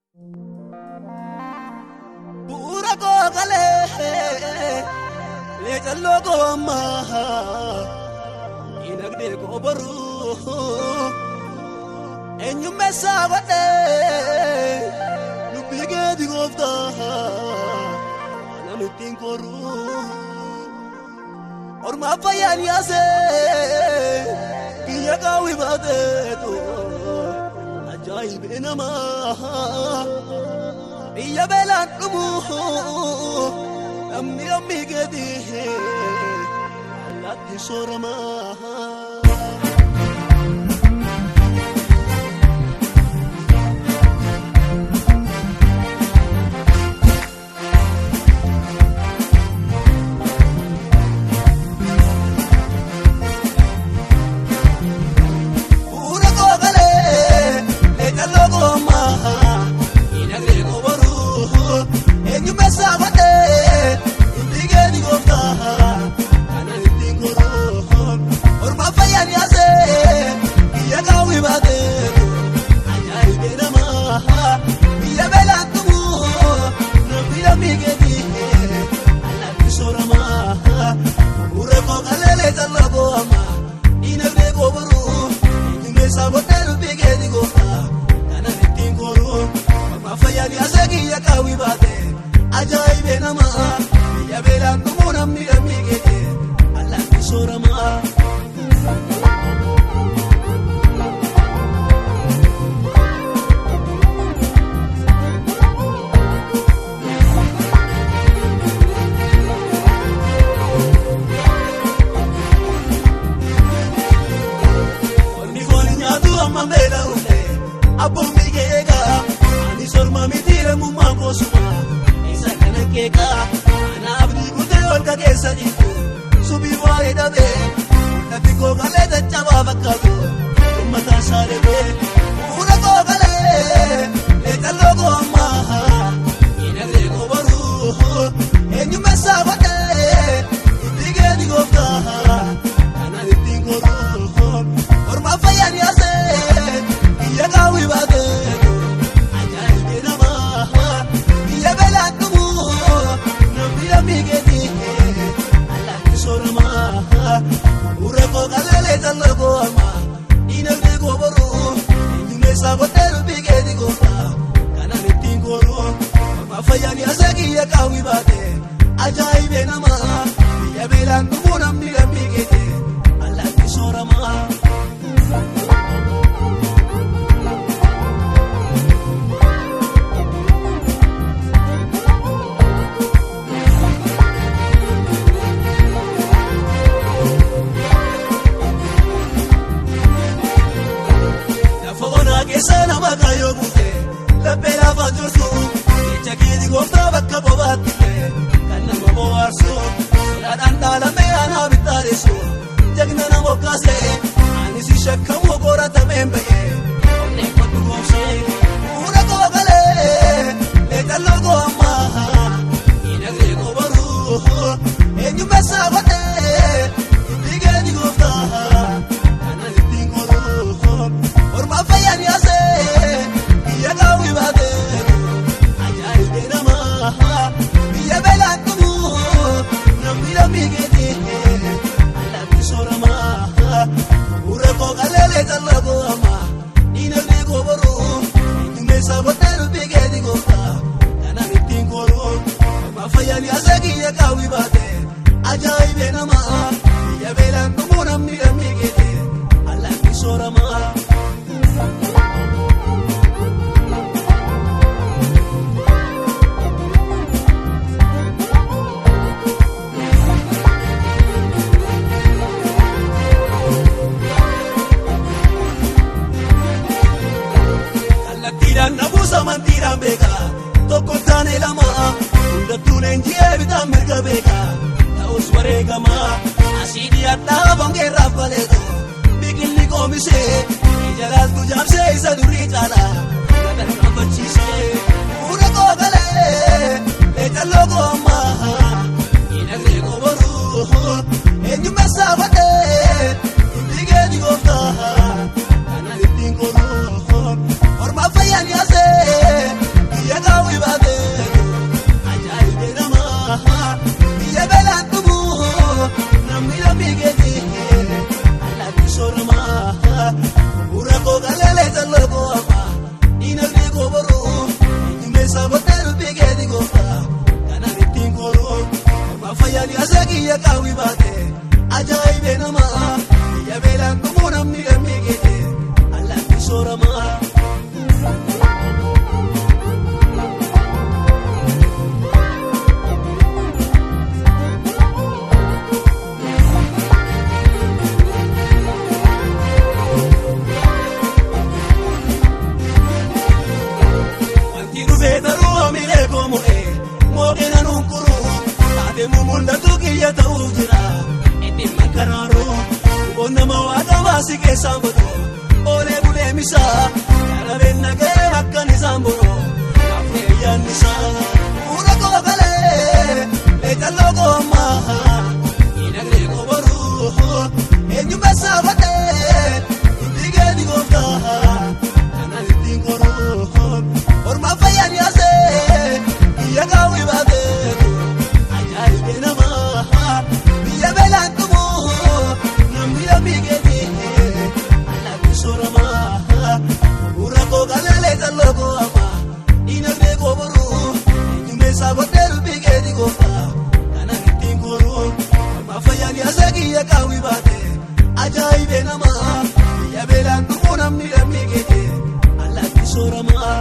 Pura kokale, le jallo ko amma, inagde ko baru, enyu mesa wate, lupige di gofta, nanutin koru, or mafayan yase, kiya kawi bate to, ajaib enama. Iya belan tumu, ammi gedi, lati sorama. Pura kokale, eka logo ma. You mess up with it, you get the go down, and I think or my fire, yes, you go with it. I did a ma, we have a lot to move, we are big at it. I like the Sorama, Ureko, and Lagoma, in a big over, you mess up with the big at the go down, and I think or my fire, yes, I go with it. Ajaib enama, ya belan tumuna mira mige, Allah kisorama. Oni golinya tu amma mela ule, abu mige ega, ani sorma mitira mumma suma. Keka, anabdi kute olka kesa jitu, subi wale dabe, tapi ko kale dachaba bakado, tumata sare be, pura ko kale, leta logo amma, inagre ko baru, enyu mesa wate, dige di gofta, ana ditingo ro, orma fayan yase, iya kawi bade, ajaib enama, iya belan tumu. Migedi, Allah kisorama, ureko kalele jalago ama, inagde go baru, injume saboter bigedi go ta, kana mitingo ro, mafayani asagi ya kawi bate, ajaib enama, ya belan tumuna mira migedi, Allah kisorama. Sana magayo bute, la pera fajursu, echa kidi gofta bakka bobatte, kanna moboarsu, la danda la mera na bitaresu, jagna na mokase, ani si shakka mokora tamembe, onne kotu gofse, pura ko gale, leta logo amma, inagre ko baru, enyu mesa wate, dige di gofta, kana ditingo ro, or ma fayan yase. Ajaib enama, ya belan tumuna mira migete, Allah kisorama. Nabusa mantira beka, toko tane lama, unda tulen jebita merga beka, taus mereka ma, asidi atta bange rafaledo, bikin ni komise, jalan tu jam se isa duri chala, kata apa cise, ura ko gale, leta logo ma, inagre ko baru, enyu mesa wate, dige di gofta. mul'atu kiyya ta'uu jira ittiin makkaraaroo nama waaqa baasii keessaan bodoo oolee bulee misaa garabeen nagee akkan isaan boroo naafee yaannisaa fuula koo galee leetalloo koo ammaa miidhagdee koo boruu eenyummeessaa godhee ittiin ni gooftaa kanan ittiin koroo ormaa fayyaan yaasee biyya gaawwii baateetu ajaa'ibee namaa biyya beelaan tumuu namni lammiigeeti alaabbi sooramaa gurra koo galalee talloo koo hamaa diinagdee koo boruu eenyummeessaa godhee dubbii keeti gooftaa kanan ittiin koruu ormaa fayyaan yaasee kiyya gaawwii baatee ajaa'ibee namaa biyya beelaan tumuu namni lammiigeeti alaabbi sooramaa.